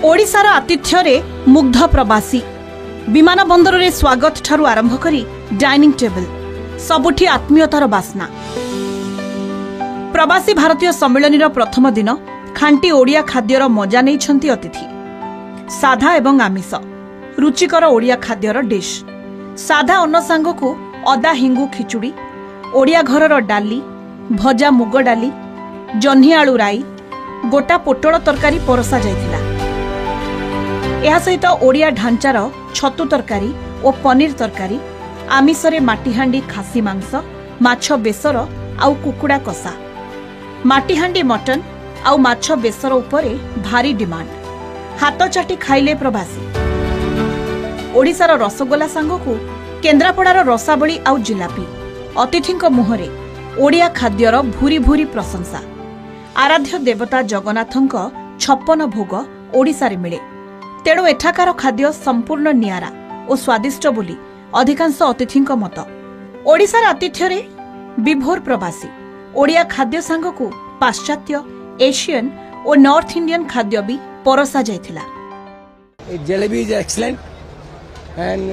ओडिशार आतिथ्य मुग्ध प्रवासी विमान बंदर रे स्वागत ठारू आरंभ करी डाइनिंग टेबल सबुठी आत्मीयतार बास्ना। प्रवासी भारतीय सम्मेलन प्रथम दिन खांटी ओडिया खाद्यर मजा नहीं अतिथि। साधा एवं आमिष रुचिकर ओडिया खाद्यर डिश। साधा अन्न सांगकु अदा हिंगु खिचुड़ी, ओडिया घरर डाली, भजा मुग डाली, जह्नी आलू राई, गोटा पोटल तरकारी परसा जाइथिला। यह सहित ओडिया ढांचार छतु तरकारी और पनीर तरकारी, आमिषरे माटीहांडी खासी मांस, माछ बेसर आउ कुकुड़ा कषा, माटीहांडी मटन आउ माछ बेसर उपरे भारी डिमांड। हाथ चाटी खाइले प्रवासी। ओडिशार रसगोला सांगकु केन्द्रापड़ार रसाबली आउ जिलापी। अतिथिंक मुहरे ओडिया खाद्यर भूरी भूरी प्रशंसा। आराध्य देवता जगन्नाथंक 56 भोग ओडिशारे मिले, तेणु एठाकार खाद्य संपूर्ण नियारा और स्वादिष्ट बोली अधिकांश अतिथिंक मत। ओडिशार आतिथ्य विभोर प्रवासी। ओडिया खाद्य सांगकु पाश्चात्य, एशियन और नॉर्थ इंडियन खाद्य भी Parsa जाइथिला। Jalebi is excellent and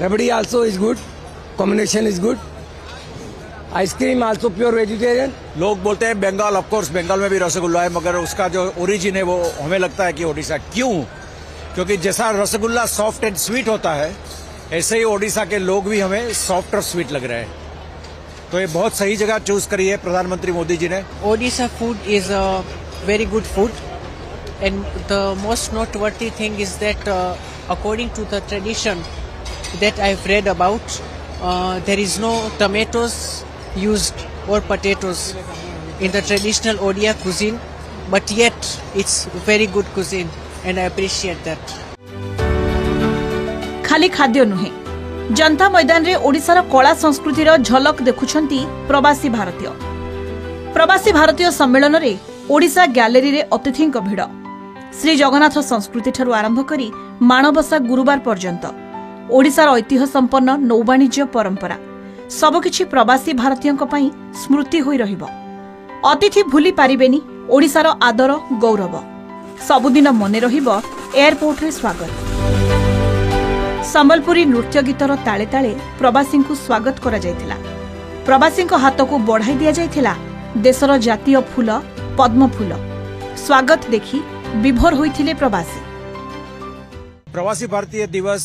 rabdi also is good. Combination is good. Ice cream also pure vegetarian. लोग बोलते हैं बंगाल, ऑफ कोर्स बंगाल में भी रसगुल्ला है, मगर उसका जो ओरिजिन है वो हमें लगता है कि ओडिशा। क्यों? क्योंकि जैसा रसगुल्ला सॉफ्ट एंड स्वीट होता है, ऐसे ही ओडिशा के लोग भी हमें सॉफ्ट और स्वीट लग रहे हैं। तो ये बहुत सही जगह चूज करी है प्रधानमंत्री मोदी जी ने। Odisha food is a very good food and the most noteworthy thing is that according to the tradition that I've read about, there is no tomatoes used or potatoes in the traditional Odia cuisine, but yet it's very good cuisine and I appreciate that. खाली खाद्य नुहे, जनता मैदान रे ओडिशार कला संस्कृतिर झलक देखुछंती प्रवासी भारतीय। प्रवासी भारतीय सम्मेलन रे ओडिशा गैलेरी रे अतिथिंक भिड़। श्री जगन्नाथ संस्कृति ठारू आरंभ करी माणबसा गुरुवार पर्यंत ओडिशार ऐतिह्य संपन्न नौवाणिज्य परंपरा सबकिछि प्रवासी भारतीयंक पई स्मृति होई रहिबो। अतिथि भूली पारिबेनी ओडिशार आदर गौरव। सबुदिन मने रहिबो एयरपोर्ट रे स्वागत। संबलपुरी नृत्य गीतर ताले ताले प्रवासींकु स्वागत करा जायथिला। प्रवासींक हाथकु बढ़ाई दिया जायथिला देशर जातीय फूल पद्म फूल। स्वागत देखी विभोर होइथिले प्रवासी। प्रवासी भारतीय दिवस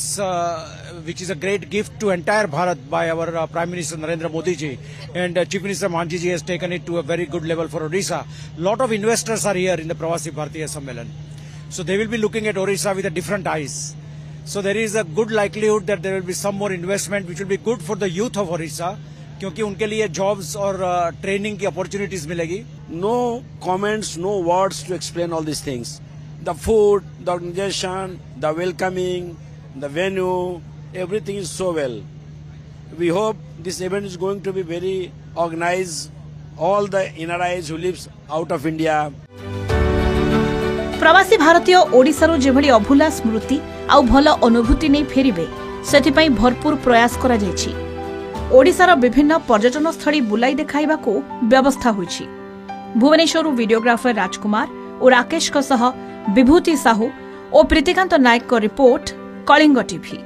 which is a great gift to entire Bharat by our Prime Minister Narendra Modi ji, and Chief Minister Manji ji has taken it to a very good level for Odisha. Lot of investors are here in the Pravasi Bharatiya Sammelan, so they will be looking at Odisha with a different eyes. So there is a good likelihood that there will be some more investment which will be good for the youth of Odisha, क्योंकि उनके लिए jobs और training की opportunities मिलेगी। No comments, no words to explain all these things. The food, the organization, the welcoming, the venue, everything is so well. We hope this event is going to be very organized. All the NRIs who lives out of India. प्रवासी भारतीय ओडिशारू जेभली अभुला स्मृति आउ भल अनुभूति नै फेरिबे सेथिपई भरपूर प्रयास करा जायछि। ओडिशार विभिन्न पर्यटन स्थली बुलाई देखाइबाको व्यवस्था होइछि। भुवनेश्वरु वीडियोग्राफर राजकुमार और राकेश सह विभूति साहू और प्रीतिकांत नायक रिपोर्ट, कलिंग टीवी।